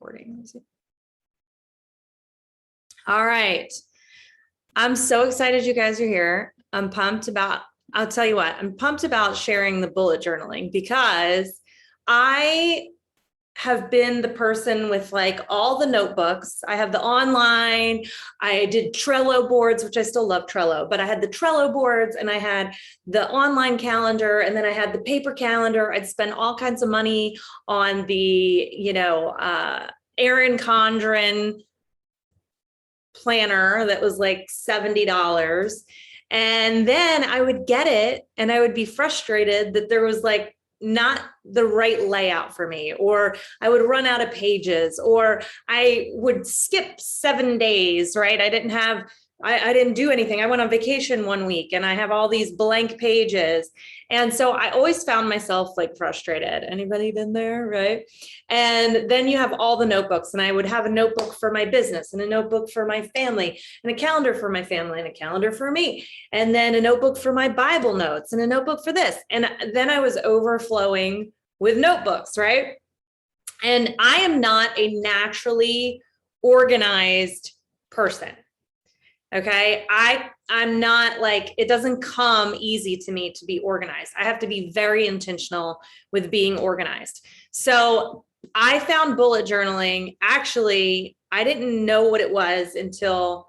recording. All right. I'm so excited you guys are here. I'm pumped about, I'll tell you what, I'm pumped about sharing the bullet journaling because I have been the person with like all the notebooks. I have the online, I did Trello boards, which I still love Trello, but I had the Trello boards and I had the online calendar and then I had the paper calendar. I'd spend all kinds of money on the, Erin Condren planner that was like $70. And then I would get it and I would be frustrated that there was like not the right layout for me, or I would run out of pages, or I would skip 7 days, right? I didn't do anything. I went on vacation 1 week and I have all these blank pages. And so I always found myself like frustrated. Anybody been there, right? And then you have all the notebooks, and I would have a notebook for my business and a notebook for my family and a calendar for my family and a calendar for me. And then a notebook for my Bible notes and a notebook for this. And then I was overflowing with notebooks, right? And I am not a naturally organized person. Okay. I'm not like, it doesn't come easy to me to be organized. I have to be very intentional with being organized. So I found bullet journaling. Actually, I didn't know what it was until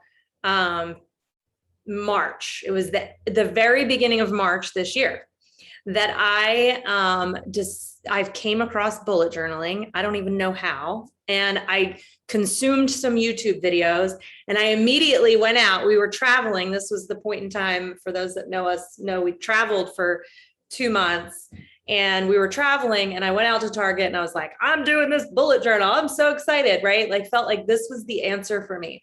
March. It was the very beginning of March this year that I came across bullet journaling. I don't even know how. And I consumed some YouTube videos and I immediately went out. We were traveling. This was the point in time, for those that know us, know we traveled for 2 months and we were traveling, and I went out to Target and I was like, I'm doing this bullet journal. I'm so excited, right? Like felt like this was the answer for me.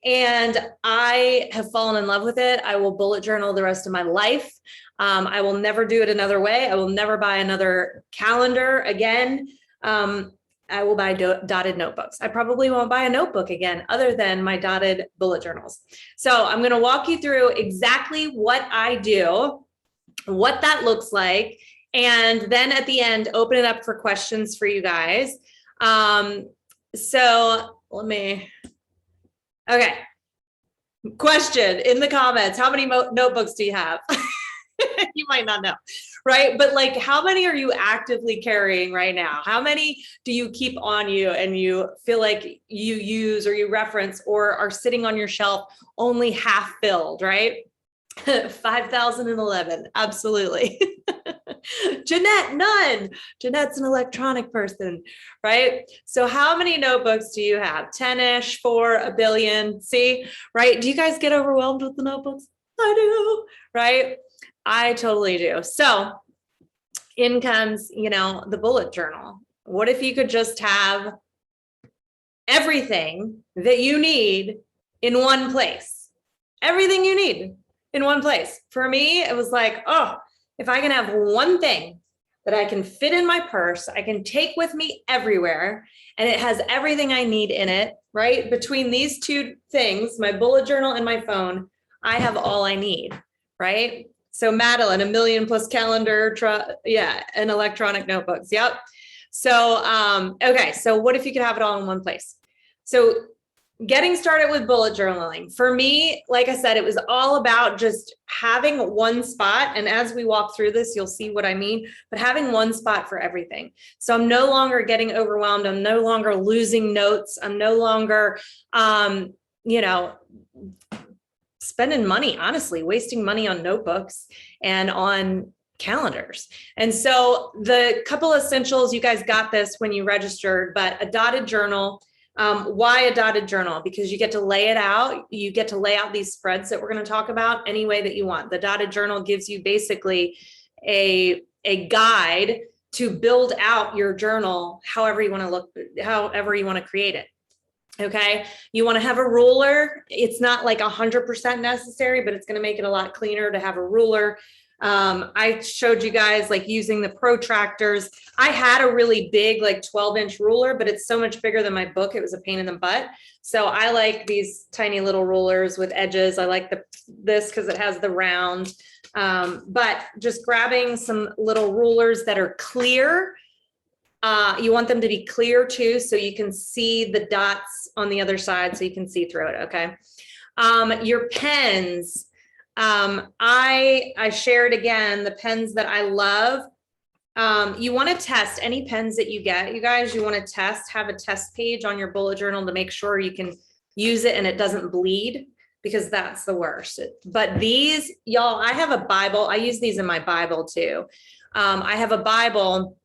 And I have fallen in love with it. I will bullet journal the rest of my life. I will never do it another way. I will never buy another calendar again. I will buy dotted notebooks. I probably won't buy a notebook again other than my dotted bullet journals. So I'm going to walk you through exactly what I do, what that looks like, and then at the end, open it up for questions for you guys. Okay. Question in the comments. How many notebooks do you have? You might not know, right? But like, how many are you actively carrying right now? How many do you keep on you and you feel like you use or you reference or are sitting on your shelf only half filled, right? 5,011, absolutely. Jeanette, none. Jeanette's an electronic person, right? So how many notebooks do you have? 10-ish, 4, a billion, see, right? Do you guys get overwhelmed with the notebooks? I do, right? I totally do. So in comes, the bullet journal. What if you could just have everything that you need in one place? Everything you need in one place. For me, it was like, oh, if I can have one thing that I can fit in my purse, I can take with me everywhere, and it has everything I need in it, right? Between these two things, my bullet journal and my phone, I have all I need, right? So Madeline, 1 million plus calendar, and electronic notebooks. Yep. So, okay. So what if you could have it all in one place? So getting started with bullet journaling. For me, like I said, it was all about just having one spot. And as we walk through this, you'll see what I mean, but having one spot for everything. So I'm no longer getting overwhelmed. I'm no longer losing notes. I'm no longer, spending money, honestly, wasting money on notebooks and on calendars. And so the couple essentials, you guys got this when you registered, but a dotted journal. Why a dotted journal? Because you get to lay it out. You get to lay out these spreads that we're going to talk about any way that you want. The dotted journal gives you basically a guide to build out your journal however you want to create it. Okay. You want to have a ruler. It's not like 100% necessary, but it's going to make it a lot cleaner to have a ruler. I showed you guys like using the protractors. I had a really big, like 12-inch ruler, but it's so much bigger than my book. It was a pain in the butt. So I like these tiny little rulers with edges. I like this because it has the round, but just grabbing some little rulers that are clear You want them to be clear too, so you can see the dots on the other side, so you can see through it, okay? Your pens, I shared again the pens that I love. You want to test any pens that you get, you guys. You want to test, have a test page on your bullet journal to make sure you can use it and it doesn't bleed, because that's the worst. But these, y'all, I have a Bible. I use these in my Bible too. I have a Bible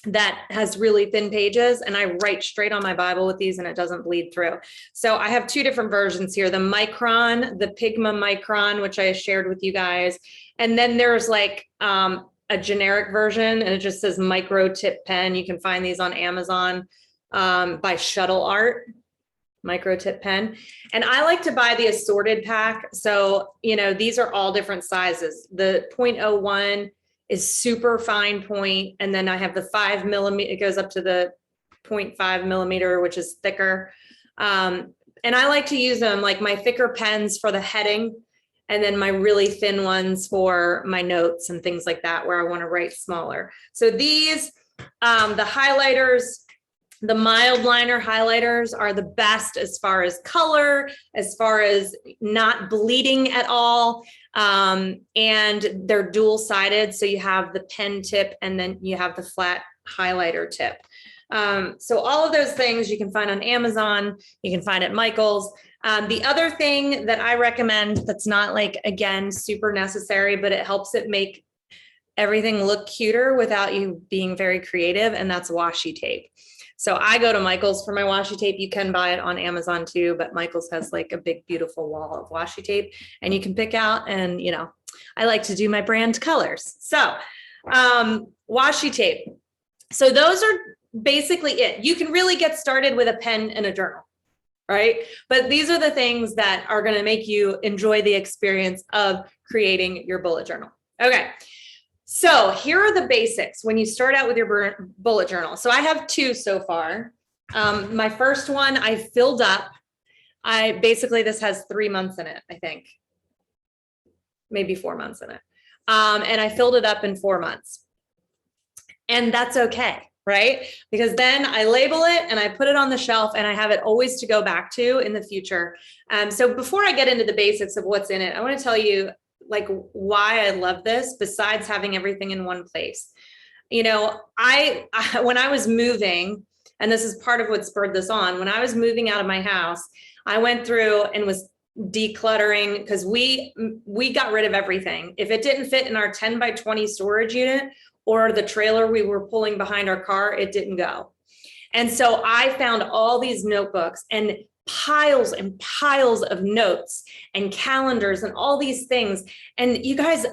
that has really thin pages, and I write straight on my Bible with these and it doesn't bleed through. So I have two different versions here, the Micron, the Pigma Micron, which I shared with you guys. And then there's like a generic version, and it just says micro tip pen. You can find these on Amazon by Shuttle Art, micro tip pen. And I like to buy the assorted pack. So, you know, these are all different sizes. The 0.01 is super fine point. And then I have the 5 millimeter, it goes up to the 0.5 millimeter, which is thicker. And I like to use them, like my thicker pens for the heading, and then my really thin ones for my notes and things like that, where I want to write smaller. So these, the highlighters, the mild liner highlighters are the best as far as color, as far as not bleeding at all. And they're dual-sided. So you have the pen tip and then you have the flat highlighter tip. So all of those things you can find on Amazon, you can find at Michael's. The other thing that I recommend that's not, like, again, super necessary, but it helps it make everything look cuter without you being very creative, and that's washi tape. So I go to Michael's for my washi tape. You can buy it on Amazon too, but Michael's has like a big, beautiful wall of washi tape, and you can pick out, and, you know, I like to do my brand colors. So washi tape. So those are basically it. You can really get started with a pen and a journal, right? But these are the things that are going to make you enjoy the experience of creating your bullet journal. Okay. So here are the basics when you start out with your bullet journal. So I have two so far. My first one I filled up. This has 3 months in it, I think. Maybe 4 months in it. And I filled it up in 4 months. And that's okay, right? Because then I label it and I put it on the shelf, and I have it always to go back to in the future. So before I get into the basics of what's in it, I want to tell you, like, why I love this, besides having everything in one place. You know, when I was moving, and this is part of what spurred this on, when I was moving out of my house, I went through and was decluttering, because we got rid of everything. If it didn't fit in our 10 by 20 storage unit or the trailer we were pulling behind our car, it didn't go. And so I found all these notebooks and piles and piles of notes and calendars and all these things. And you guys,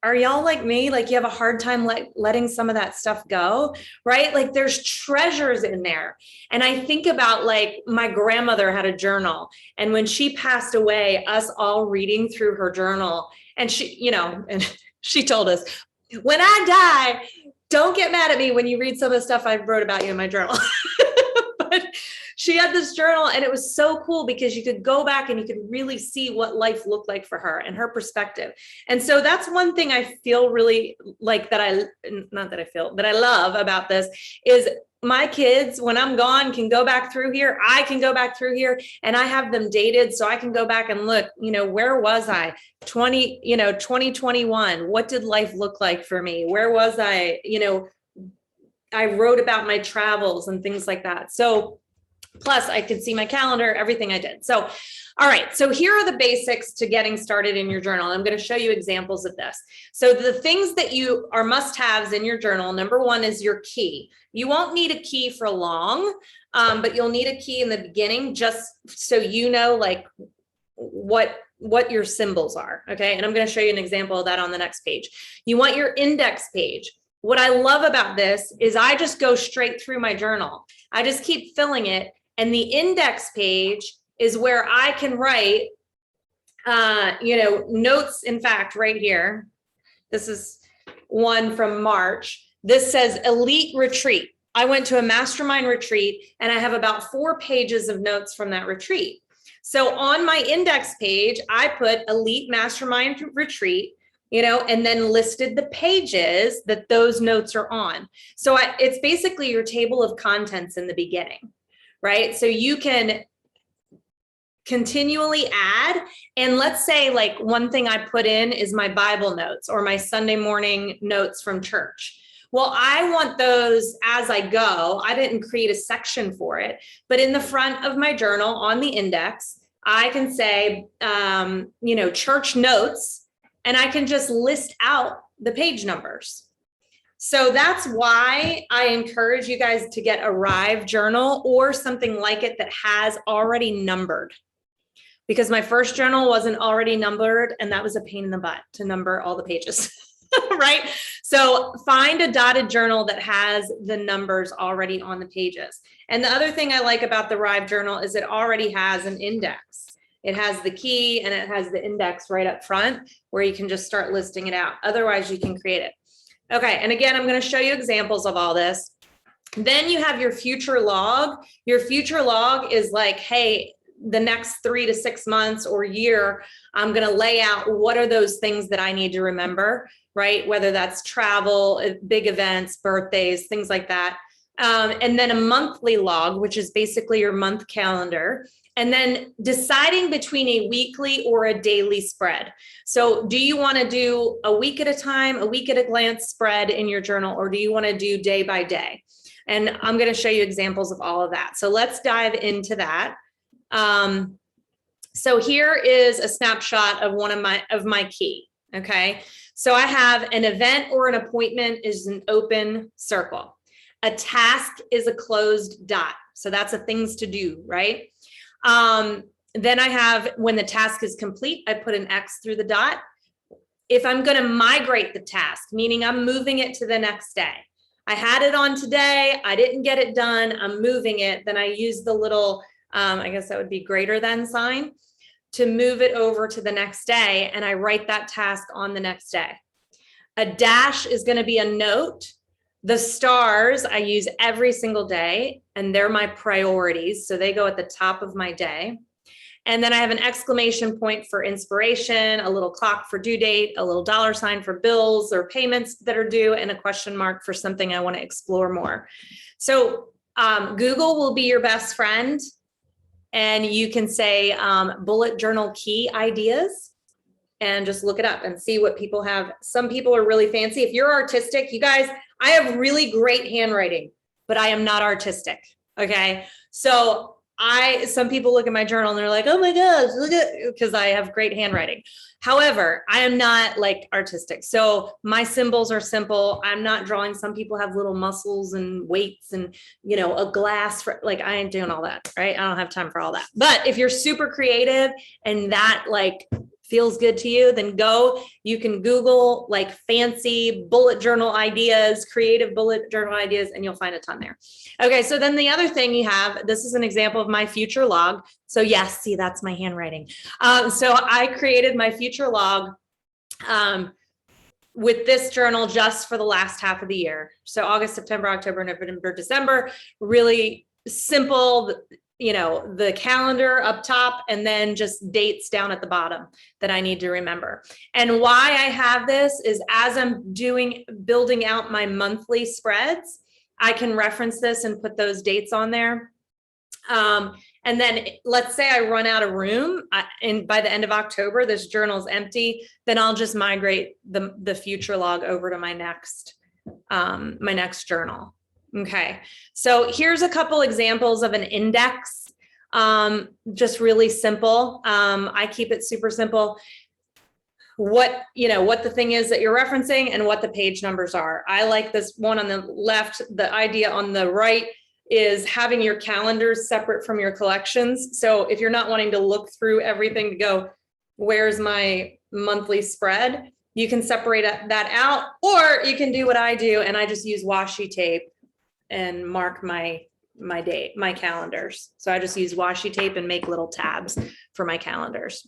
are y'all like me? Like, you have a hard time letting some of that stuff go, right? Like, there's treasures in there. And I think about, like, my grandmother had a journal, and when she passed away, us all reading through her journal, and she, you know, and she told us, when I die, don't get mad at me when you read some of the stuff I wrote about you in my journal. But she had this journal, and it was so cool because you could go back and you could really see what life looked like for her and her perspective. And so that's one thing I feel really like that I love about this is my kids, when I'm gone, can go back through here. I can go back through here, and I have them dated, so I can go back and look, you know, where was I 2021? What did life look like for me? Where was I? You know, I wrote about my travels and things like that. So plus I could see my calendar, everything I did. So, all right. So here are the basics to getting started in your journal. I'm going to show you examples of this. So the things that you are must-haves in your journal, number one is your key. You won't need a key for long, but you'll need a key in the beginning, just so you know, like, what your symbols are. Okay. And I'm going to show you an example of that on the next page. You want your index page. What I love about this is I just go straight through my journal. I just keep filling it. And the index page is where I can write, notes. In fact, right here, this is one from March. This says Elite Retreat. I went to a mastermind retreat, and I have about 4 pages of notes from that retreat. So on my index page, I put Elite Mastermind Retreat. and then listed the pages that those notes are on. So it's basically your table of contents in the beginning, right? So you can continually add. And let's say like one thing I put in is my Bible notes or my Sunday morning notes from church. Well, I want those as I go. I didn't create a section for it, but in the front of my journal on the index, I can say, church notes, and I can just list out the page numbers. So that's why I encourage you guys to get a Rive journal or something like it that has already numbered. Because my first journal wasn't already numbered, and that was a pain in the butt to number all the pages, right? So find a dotted journal that has the numbers already on the pages. And the other thing I like about the Rive journal is it already has an index. It has the key and it has the index right up front where you can just start listing it out. Otherwise, you can create it. Okay, and again, I'm going to show you examples of all this. Then you have your future log. Your future log is like, hey, the next 3 to 6 months or year, I'm going to lay out what are those things that I need to remember, right? Whether that's travel, big events, birthdays, things like that. And then a monthly log, which is basically your month calendar. And then deciding between a weekly or a daily spread. So do you want to do a week at a time, a week at a glance spread in your journal, or do you want to do day by day? And I'm going to show you examples of all of that. So let's dive into that. So here is a snapshot of one of my key. Okay. So I have an event or an appointment is an open circle. A task is a closed dot. So that's a things to do, right? Then I have when the task is complete, I put an X through the dot. If I'm going to migrate the task, meaning I'm moving it to the next day. I had it on today. I didn't get it done. I'm moving it. Then I use the little I guess that would be greater than sign to move it over to the next day. And I write that task on the next day. A dash is going to be a note. The stars I use every single day, and they're my priorities. So they go at the top of my day. And then I have an exclamation point for inspiration, a little clock for due date, a little dollar sign for bills or payments that are due, and a question mark for something I want to explore more. So Google will be your best friend. And you can say bullet journal key ideas and just look it up and see what people have. Some people are really fancy. If you're artistic, you guys, I have really great handwriting, but I am not artistic. Okay. So some people look at my journal and they're like, oh my gosh, look at, because I have great handwriting. However, I am not like artistic. So my symbols are simple. I'm not drawing. Some people have little muscles and weights and, a glass for like, I ain't doing all that, right? I don't have time for all that. But if you're super creative and that like feels good to you, then you can Google like fancy bullet journal ideas, creative bullet journal ideas, and you'll find a ton there. Okay. So then the other thing you have, this is an example of my future log. So yes, see, that's my handwriting. So I created my future log with this journal just for the last half of the year. So August, September, October, November, December, really simple, the calendar up top and then just dates down at the bottom that I need to remember. And why I have this is as I'm building out my monthly spreads, I can reference this and put those dates on there. And then let's say I run out of room and by the end of October, this journal's empty, then I'll just migrate the future log over to my next journal. Okay. So here's a couple examples of an index. Just really simple. I keep it super simple. What the thing is that you're referencing and what the page numbers are. I like this one on the left. The idea on the right is having your calendars separate from your collections. So if you're not wanting to look through everything to go, where's my monthly spread? You can separate that out, or you can do what I do. And I just use washi tape and mark my calendars. So I just use washi tape and make little tabs for my calendars.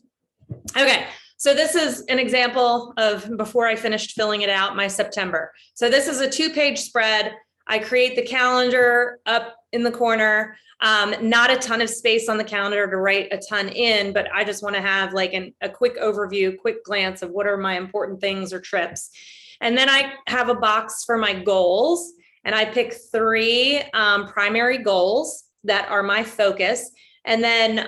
Okay. So this is an example of before I finished filling it out, my September. So this is a 2-page spread. I create the calendar up in the corner. Not a ton of space on the calendar to write a ton in, but I just want to have like a quick overview, quick glance of what are my important things or trips. And then I have a box for my goals, and I pick 3 primary goals that are my focus. And then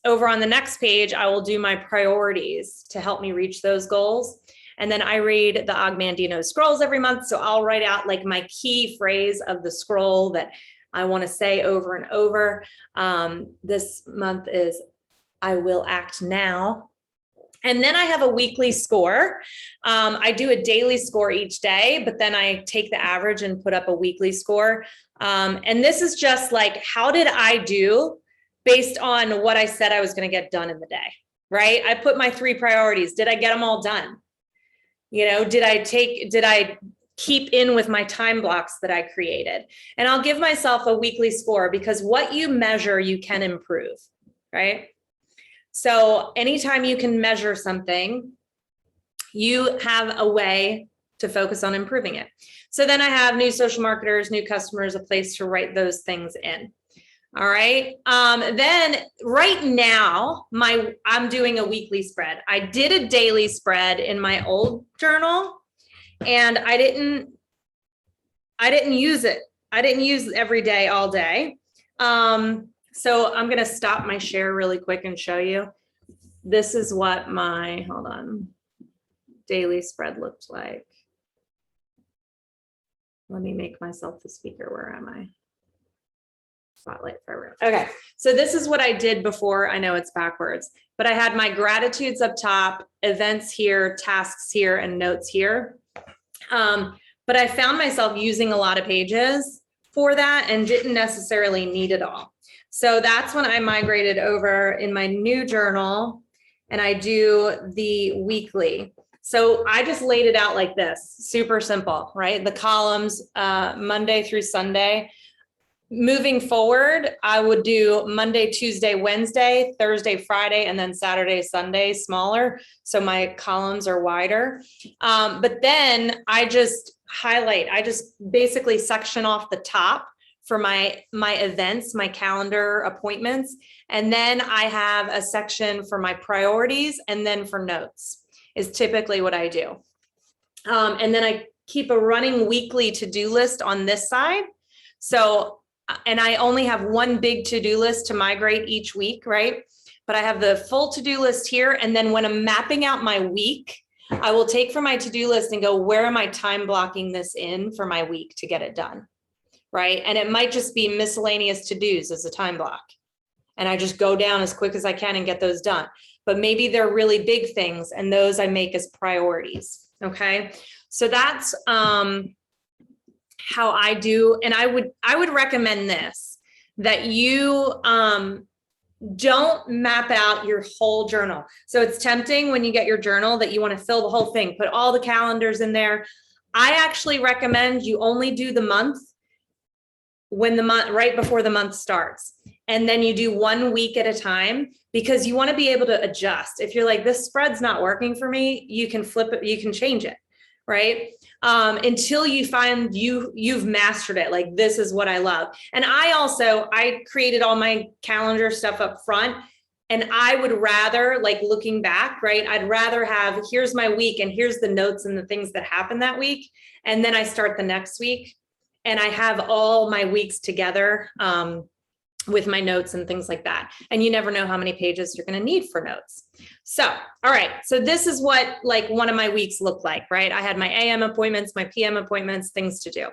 over on the next page, I will do my priorities to help me reach those goals. And then I read the Og Mandino scrolls every month. So I'll write out like my key phrase of the scroll that I want to say over and over. This month is I will act now. And then I have a weekly score. I do a daily score each day, but then I take the average and put up a weekly score. And this is just like, how did I do based on what I said I was going to get done in the day, right? I put my 3 priorities. Did I get them all done? You know, did I keep in with my time blocks that I created? And I'll give myself a weekly score, because what you measure, you can improve, right? So anytime you can measure something, you have a way to focus on improving it. So then I have new social marketers, new customers, a place to write those things in. All right. Then right now, I'm doing a weekly spread. I did a daily spread in my old journal, and I didn't use it. I didn't use it every day, all day. So I'm going to stop my share really quick and show you. This is what my, hold on, daily spread looked like. Let me make myself the speaker. Where am I? Spotlight for everyone. Okay, so this is what I did before. I know it's backwards, but I had my gratitudes up top, events here, tasks here, and notes here. But I found myself using a lot of pages for that and didn't necessarily need it all. So that's when I migrated over in my new journal, and I do the weekly. So I just laid it out like this, super simple, right? The columns, Monday through Sunday. Moving forward, I would do Monday, Tuesday, Wednesday, Thursday, Friday, and then Saturday, Sunday, smaller. So my columns are wider. But then I just highlight, I just basically section off the top for my events, my calendar appointments. And then I have a section for my priorities, and then for notes is typically what I do. And then I keep a running weekly to-do list on this side. So, and I only have one big to-do list to migrate each week, right? But I have the full to-do list here. And then when I'm mapping out my week, I will take from my to-do list and go, where am I time blocking this in for my week to get it done, right? And it might just be miscellaneous to-dos as a time block. And I just go down as quick as I can and get those done. But maybe they're really big things, and those I make as priorities, okay? So that's how I do. And I would recommend this, that you don't map out your whole journal. So it's tempting when you get your journal that you want to fill the whole thing, put all the calendars in there. I actually recommend you only do the month when the month, right before the month starts. And then you do 1 week at a time, because you want to be able to adjust. If you're like, this spread's not working for me, you can flip it, you can change it, right? Until you find you've mastered it. Like, this is what I love. And I created all my calendar stuff up front, and I would rather, like, looking back, right? I'd rather have, here's my week and here's the notes and the things that happened that week. And then I start the next week and I have all my weeks together, with my notes and things like that. And you never know how many pages you're going to need for notes. So, all right. So this is what, like, one of my weeks looked like, right? I had my AM appointments, my PM appointments, things to do.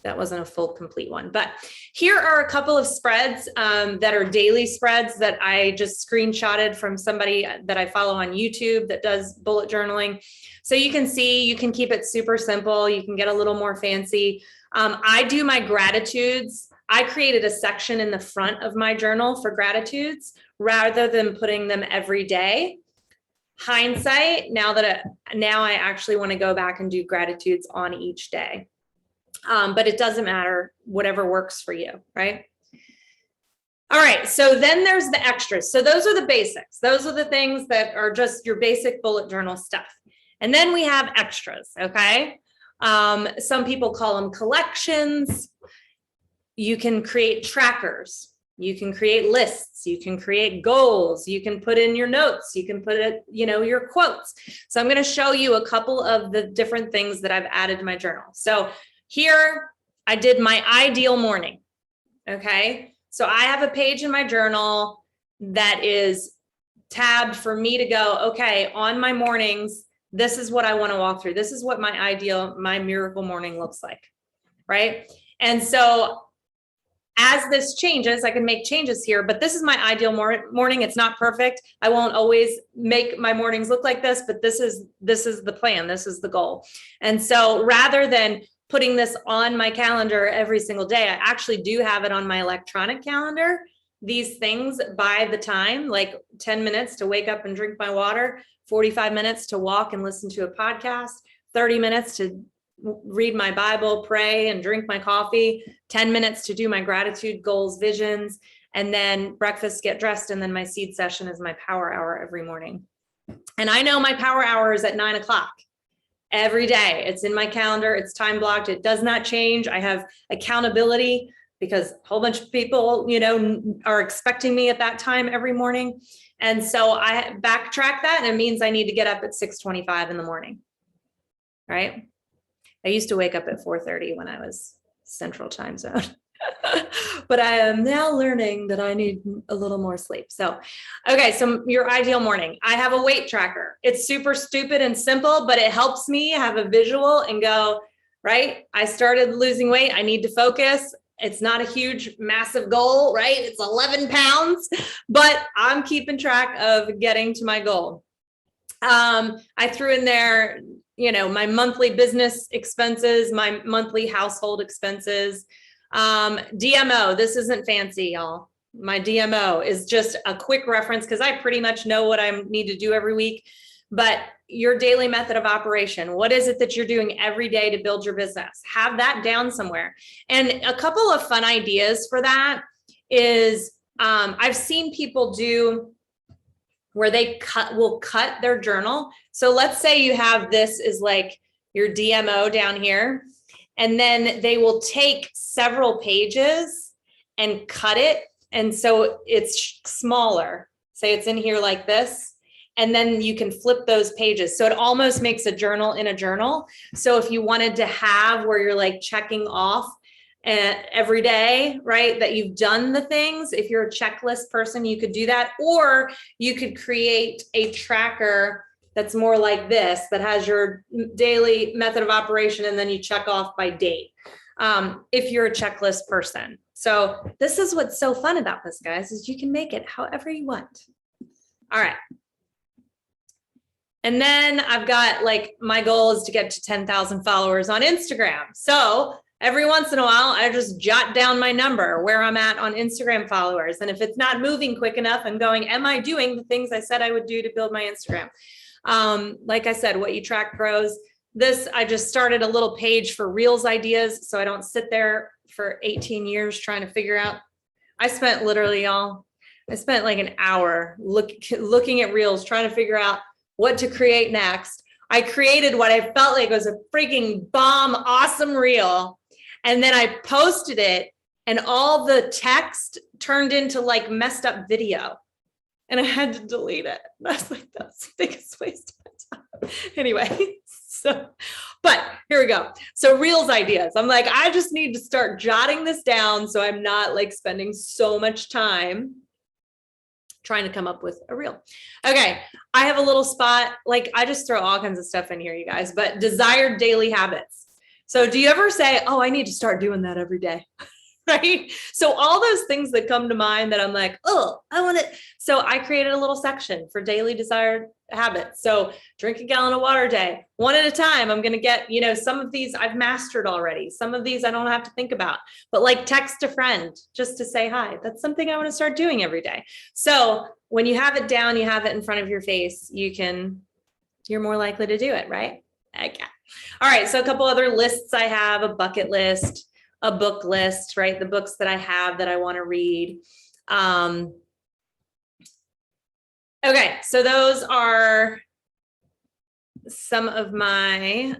That wasn't a full complete one, but here are a couple of spreads that are daily spreads that I just screenshotted from somebody that I follow on YouTube that does bullet journaling. So you can see, you can keep it super simple. You can get a little more fancy. I do my gratitudes. I created a section in the front of my journal for gratitudes rather than putting them every day. Hindsight, now I actually want to go back and do gratitudes on each day. But it doesn't matter, whatever works for you, right? All right, so then there's the extras. So those are the basics. Those are the things that are just your basic bullet journal stuff. And then we have extras, okay? Some people call them collections. You can create trackers. You can create lists. You can create goals. You can put in your notes. You can put it, your quotes. So I'm going to show you a couple of the different things that I've added to my journal. So here I did my ideal morning. Okay. So I have a page in my journal that is tabbed for me to go, okay, on my mornings, this is what I want to walk through. This is what my miracle morning looks like. Right. And so as this changes, I can make changes here, but this is my ideal morning. It's not perfect. I won't always make my mornings look like this, but this is the plan. This is the goal. And so rather than putting this on my calendar every single day, I actually do have it on my electronic calendar. These things by the time, like 10 minutes to wake up and drink my water, 45 minutes to walk and listen to a podcast, 30 minutes to read my Bible, pray, and drink my coffee, 10 minutes to do my gratitude, goals, visions, and then breakfast, get dressed. And then my seed session is my power hour every morning. And I know my power hour is at 9 o'clock every day. It's in my calendar. It's time blocked. It does not change. I have accountability because a whole bunch of people, are expecting me at that time every morning. And so I backtrack that, and it means I need to get up at 6:25 in the morning, right? I used to wake up at 4:30 when I was Central Time Zone, but I am now learning that I need a little more sleep. So, okay, so your ideal morning. I have a weight tracker. It's super stupid and simple, but it helps me have a visual and go, right? I started losing weight. I need to focus. It's not a huge, massive goal, right? It's 11 pounds, but I'm keeping track of getting to my goal. I threw in there, my monthly business expenses, my monthly household expenses. DMO, this isn't fancy, y'all. My DMO is just a quick reference because I pretty much know what I need to do every week. But your daily method of operation, what is it that you're doing every day to build your business? Have that down somewhere. And a couple of fun ideas for that is I've seen people do where they will cut their journal. So let's say you have this is like your DMO down here, and then they will take several pages and cut it. And so it's smaller. Say it's in here like this, and then you can flip those pages. So it almost makes a journal in a journal. So if you wanted to have where you're like checking off every day, right, that you've done the things. If you're a checklist person, you could do that, or you could create a tracker that's more like this, that has your daily method of operation, and then you check off by date, if you're a checklist person. So this is what's so fun about this, guys, is you can make it however you want. All right. And then I've got my goal is to get to 10,000 followers on Instagram. So every once in a while, I just jot down my number, where I'm at on Instagram followers. And if it's not moving quick enough, I'm going, am I doing the things I said I would do to build my Instagram? Like I said, what you track grows. This, I just started a little page for Reels ideas, so I don't sit there for 18 years trying to figure out. I spent like an hour looking at Reels, trying to figure out what to create next. I created what I felt like was a freaking bomb, awesome reel. And then I posted it, and all the text turned into messed up video. And I had to delete it. I was like, that's the biggest waste of my time. Anyway, but here we go. So Reels ideas. I'm like, I just need to start jotting this down so I'm not spending so much time trying to come up with a reel. Okay. I have a little spot. I just throw all kinds of stuff in here, you guys, but desired daily habits. So do you ever say, oh, I need to start doing that every day? Right? So all those things that come to mind that I'm like, oh, I want it. So I created a little section for daily desired habits. So drink a gallon of water a day, one at a time. I'm going to get, some of these I've mastered already. Some of these I don't have to think about, but text a friend just to say hi. That's something I want to start doing every day. So when you have it down, you have it in front of your face, you're more likely to do it, right? Okay. All right. So a couple other lists I have: a bucket list, a book list, right? The books that I have that I want to read. Okay, so those are some of my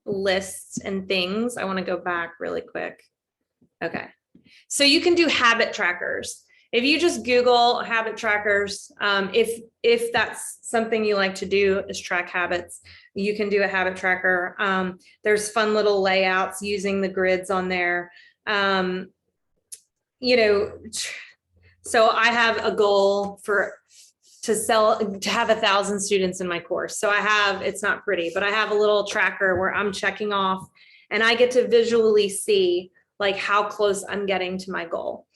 lists and things. I want to go back really quick. Okay. So you can do habit trackers. If you just Google habit trackers, if that's something you like to do is track habits, you can do a habit tracker. There's fun little layouts using the grids on there. You know, so I have a goal to have 1,000 students in my course. So it's not pretty, but I have a little tracker where I'm checking off and I get to visually see like how close I'm getting to my goal.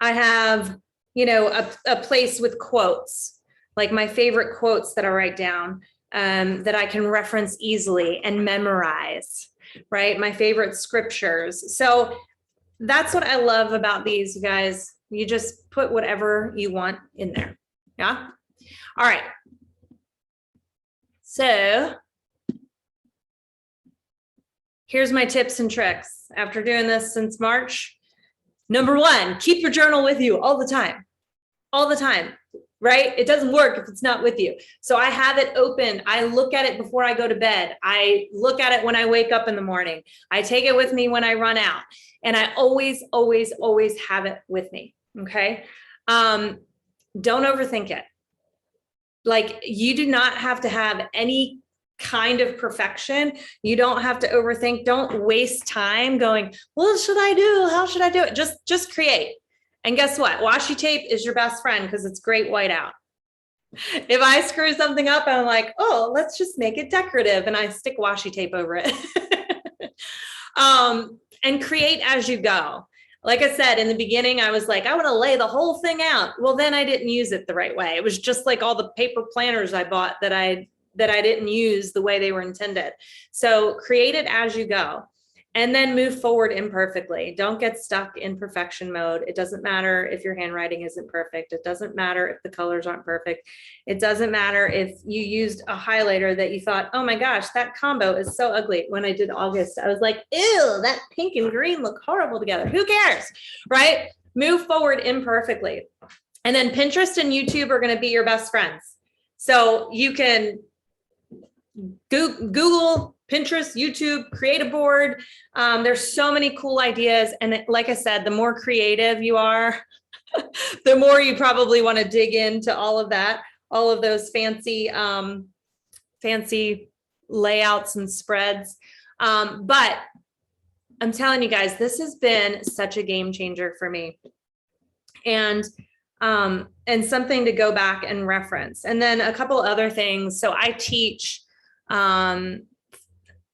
I have, a place with quotes, like my favorite quotes that I write down, that I can reference easily and memorize, right? My favorite scriptures. So that's what I love about these, guys. You just put whatever you want in there. Yeah. All right. So here's my tips and tricks. After doing this since March, number one, keep your journal with you all the time, right? It doesn't work if it's not with you. So I have it open. I look at it before I go to bed. I look at it when I wake up in the morning. I take it with me when I run out. And I always, always, always have it with me. Okay. Don't overthink it. Like, you do not have to have any kind of perfection. You don't have to overthink. Don't waste time going, what should I do? How should I do it? Just create. And guess what? Washi tape is your best friend because it's great whiteout. If I screw something up, I'm like, oh, let's just make it decorative. And I stick washi tape over it. And create as you go. Like I said, in the beginning, I was like, I want to lay the whole thing out. Well, then I didn't use it the right way. It was just like all the paper planners I bought that I didn't use the way they were intended. So create it as you go. And then move forward imperfectly. Don't get stuck in perfection mode. It doesn't matter if your handwriting isn't perfect. It doesn't matter if the colors aren't perfect. It doesn't matter if you used a highlighter that you thought, oh my gosh, that combo is so ugly. When I did August, I was like, ew, that pink and green look horrible together. Who cares, right? Move forward imperfectly. And then Pinterest and YouTube are going to be your best friends. So you can Google, Pinterest, YouTube, create a board. There's so many cool ideas. And like I said, the more creative you are, the more you probably want to dig into all of that, all of those fancy layouts and spreads. But I'm telling you guys, this has been such a game changer for me. And something to go back and reference. And then a couple other things. So I teach,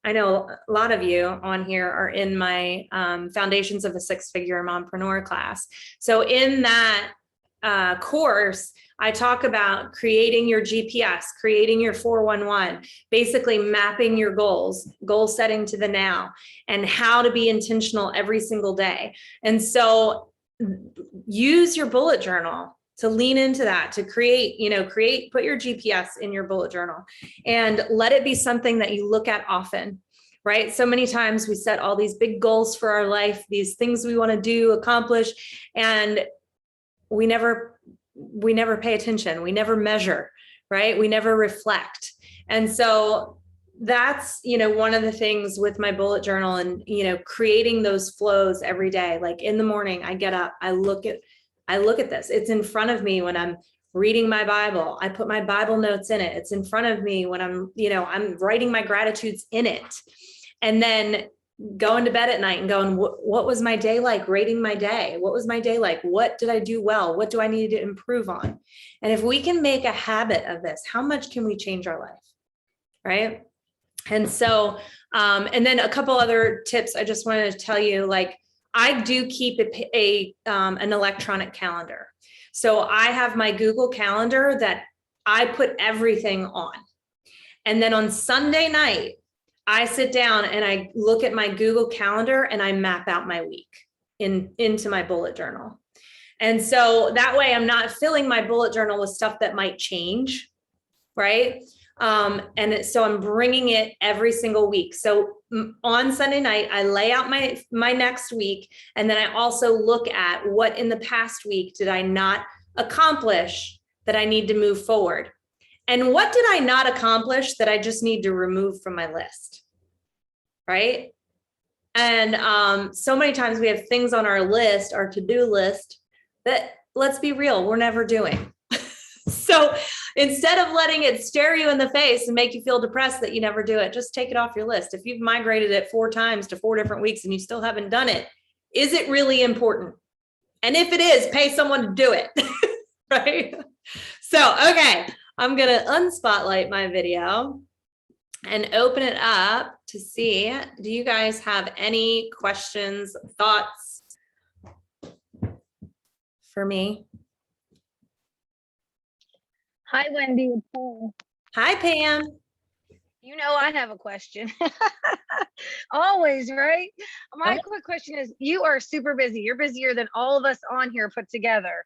I know a lot of you on here are in my Foundations of a Six-Figure Mompreneur class. So in that course, I talk about creating your GPS, creating your 411, basically mapping your goals, goal setting to the now, and how to be intentional every single day. And so use your bullet journal to lean into that, to create, put your GPS in your bullet journal and let it be something that you look at often, right? So many times we set all these big goals for our life, these things we want to do, accomplish, and we never pay attention. We never measure, right? We never reflect. And so that's, one of the things with my bullet journal and, creating those flows every day. Like in the morning, I get up, I look at this. It's in front of me when I'm reading my Bible. I put my Bible notes in it. It's in front of me when I'm writing my gratitudes in it. And then going to bed at night and going, what was my day like? Rating my day. What was my day like? What did I do well? What do I need to improve on? And if we can make a habit of this, how much can we change our life? Right. And so, and then a couple other tips I just wanted to tell you, like, I do keep an electronic calendar. So I have my Google Calendar that I put everything on. And then on Sunday night, I sit down and I look at my Google Calendar and I map out my week into my bullet journal. And so that way I'm not filling my bullet journal with stuff that might change, right? So I'm bringing it every single week. So on Sunday night, I lay out my next week. And then I also look at what in the past week did I not accomplish that I need to move forward. And what did I not accomplish that I just need to remove from my list? Right. And so many times we have things on our list, our to-do list, that, let's be real, we're never doing. So instead of letting it stare you in the face and make you feel depressed that you never do it, just take it off your list. If you've migrated it 4 times to 4 different weeks and you still haven't done it, is it really important? And if it is, pay someone to do it. Right? So, okay, I'm going to unspotlight my video and open it up to see, do you guys have any questions, thoughts for me? Hi, Wendy. It's Pam. Hi, Pam. You know I have a question. Always, right? My quick question is, you are super busy. You're busier than all of us on here put together.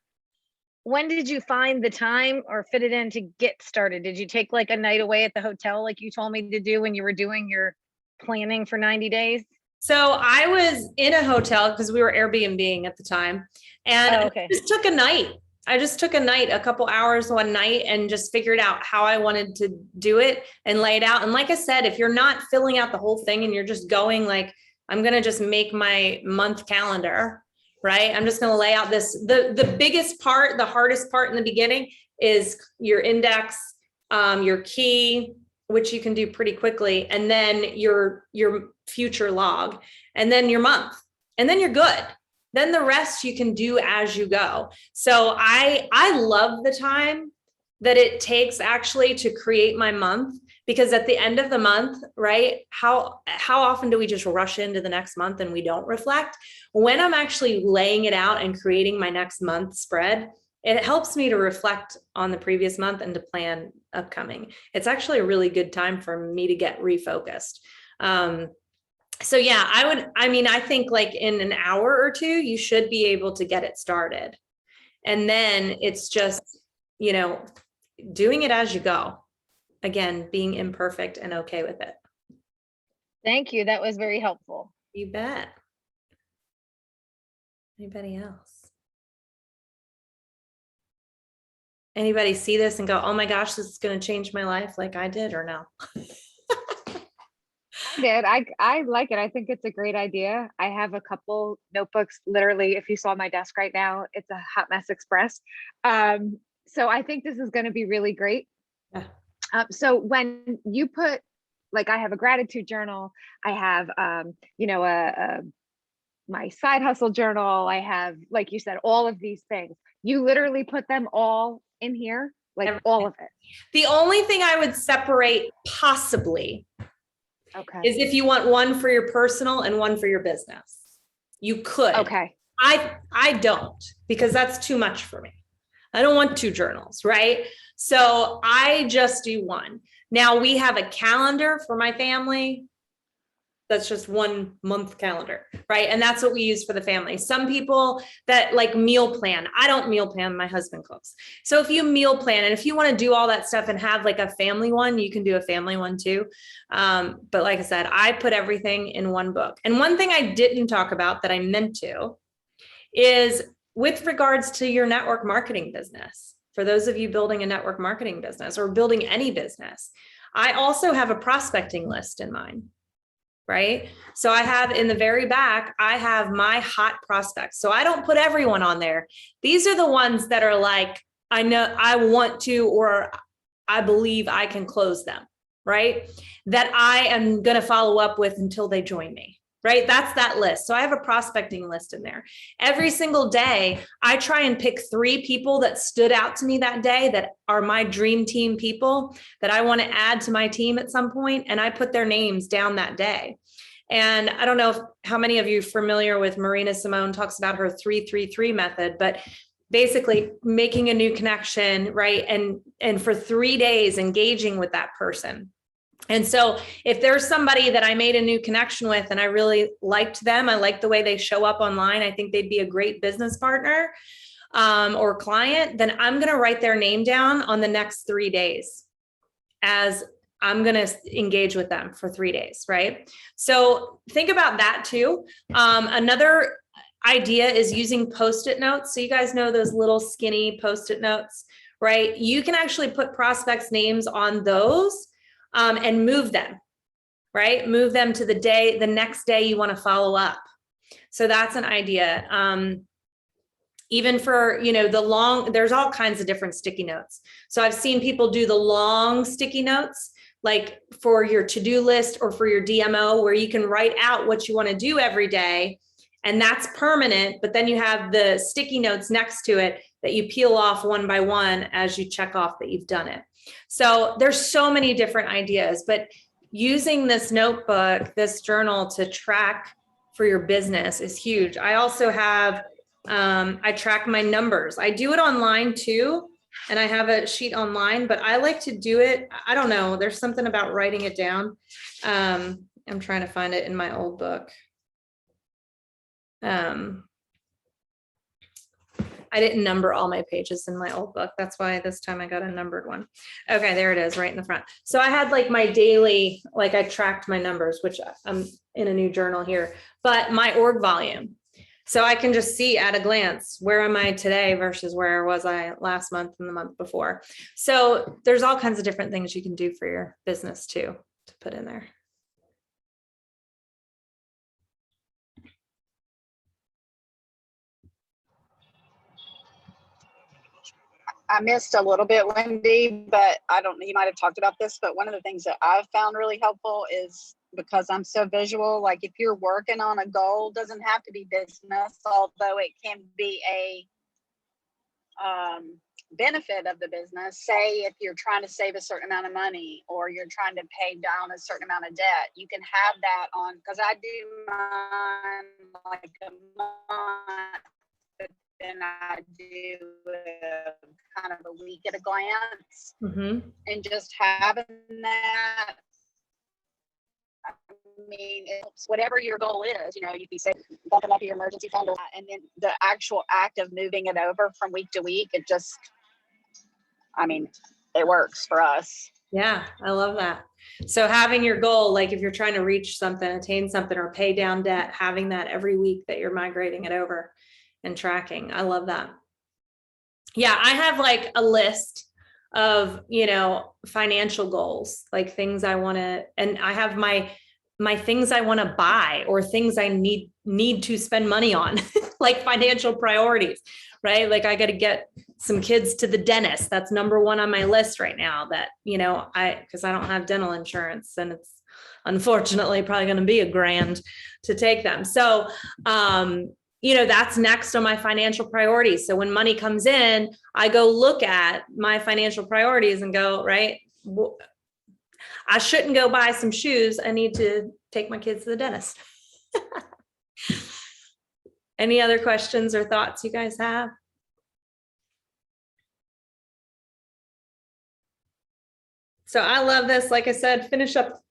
When did you find the time or fit it in to get started? Did you take like a night away at the hotel like you told me to do when you were doing your planning for 90 days? So I was in a hotel because we were Airbnb-ing at the time. And okay. I just took a night. I just took a night, a couple hours one night, and just figured out how I wanted to do it and lay it out. And like I said, if you're not filling out the whole thing and you're just going like, I'm going to just make my month calendar, right? I'm just going to lay out this, the biggest part, the hardest part in the beginning is your index, your key, which you can do pretty quickly, and then your future log, and then your month, and then you're good. Then the rest you can do as you go. So I love the time that it takes actually to create my month, because at the end of the month, right? How often do we just rush into the next month and we don't reflect? When I'm actually laying it out and creating my next month spread, it helps me to reflect on the previous month and to plan upcoming. It's actually a really good time for me to get refocused. So yeah, I think like in an hour or 2, you should be able to get it started. And then it's just, doing it as you go. Again, being imperfect and okay with it. Thank you. That was very helpful. You bet. Anybody else? Anybody see this and go, oh my gosh, this is going to change my life like I did, or no? I did. I like it. I think it's a great idea. I have a couple notebooks. Literally, if you saw my desk right now, it's a Hot Mess Express. So I think this is going to be really great. Yeah. So when you put, like, I have a gratitude journal, I have, my side hustle journal, I have, like you said, all of these things. You literally put them all in here, like everything. All of it. The only thing I would separate possibly is if you want one for your personal and one for your business. You could. Okay. I don't, because that's too much for me. I don't want 2 journals, right? So I just do one. Now we have a calendar for my family. That's just 1 month calendar, right? And that's what we use for the family. Some people that like meal plan. I don't meal plan, my husband cooks. So if you meal plan, and if you want to do all that stuff and have like a family one, you can do a family one too. But like I said, I put everything in one book. And one thing I didn't talk about that I meant to is with regards to your network marketing business. For those of you building a network marketing business or building any business, I also have a prospecting list in mine. Right? So I have in the very back, I have my hot prospects. So I don't put everyone on there. These are the ones that are like, I know I want to, or I believe I can close them, right? That I am going to follow up with until they join me, right? That's that list. So I have a prospecting list in there. Every single day, I try and pick 3 people that stood out to me that day that are my dream team people that I want to add to my team at some point, and I put their names down that day. And I don't know how many of you are familiar with Marina Simone talks about her 3-3-3 method, but basically making a new connection, right? And for 3 days engaging with that person. And so if there's somebody that I made a new connection with and I really liked them, I like the way they show up online, I think they'd be a great business partner or client, then I'm going to write their name down on the next 3 days as I'm going to engage with them for 3 days, right? So think about that too. Another idea is using Post-it notes. So you guys know those little skinny Post-it notes, right? You can actually put prospects' names on those and move them, right? Move them to the next day you want to follow up. So that's an idea. Even for, there's all kinds of different sticky notes. So I've seen people do the long sticky notes, like for your to-do list or for your DMO, where you can write out what you want to do every day. And that's permanent, but then you have the sticky notes next to it that you peel off one by one as you check off that you've done it. So there's so many different ideas, but using this notebook, this journal to track for your business is huge. I also have, I track my numbers. I do it online too, and I have a sheet online, but I like to do it. I don't know. There's something about writing it down. I'm trying to find it in my old book. I didn't number all my pages in my old book. That's why this time I got a numbered one. Okay, there it is right in the front. So I had like my daily, like I tracked my numbers, which I'm in a new journal here, but my org volume. So I can just see at a glance, where am I today versus where was I last month and the month before. So there's all kinds of different things you can do for your business too, to put in there. I missed a little bit, Wendy, but I don't know, you might have talked about this, but one of the things that I've found really helpful is, because I'm so visual, like if you're working on a goal, doesn't have to be business, although it can be a benefit of the business. Say if you're trying to save a certain amount of money, or you're trying to pay down a certain amount of debt, you can have that on, because I do mine like a month, but then I do kind of a week at a glance. And just having that, I mean, it's whatever your goal is, you can say bumping up your emergency fund, and then the actual act of moving it over from week to week, it just, I mean, it works for us. Yeah, I love that. So having your goal, like if you're trying to reach something, attain something, or pay down debt, having that every week that you're migrating it over and tracking. I love that. Yeah, I have like a list of, financial goals, like things I want to, and I have my things I want to buy or things I need to spend money on, like financial priorities, right? Like I got to get some kids to the dentist. That's number one on my list right now, that, because I don't have dental insurance, and it's unfortunately probably going to be $1,000 to take them. So, that's next on my financial priorities. So when money comes in, I go look at my financial priorities and go, right, I shouldn't go buy some shoes. I need to take my kids to the dentist. Any other questions or thoughts you guys have? So I love this. Like I said, finish up.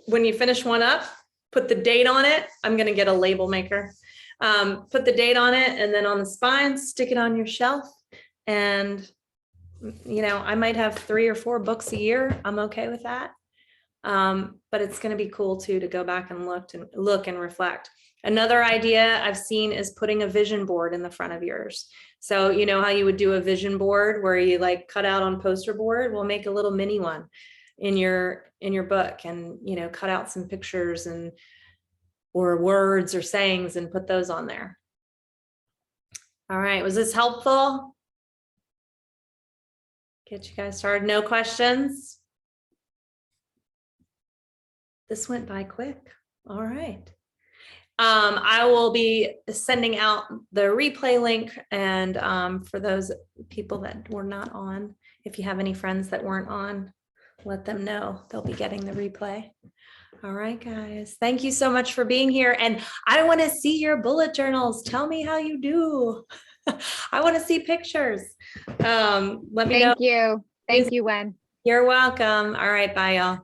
When you finish one up, put the date on it. I'm going to get a label maker. Put the date on it, and then on the spine, stick it on your shelf. And, I might have 3 or 4 books a year. I'm okay with that. But it's going to be cool too, to go back and look and reflect. Another idea I've seen is putting a vision board in the front of yours. So you know how you would do a vision board where you like cut out on poster board? We'll make a little mini one in your book, and, cut out some pictures or words or sayings and put those on there. All right. Was this helpful? Get you guys started. No questions? This went by quick. All right. I will be sending out the replay link, and for those people that were not on, if you have any friends that weren't on, let them know. They'll be getting the replay. All right, guys. Thank you so much for being here. And I want to see your bullet journals. Tell me how you do. I want to see pictures. Let me know. Thank you. Thank you, Wen. You're welcome. All right. Bye, y'all.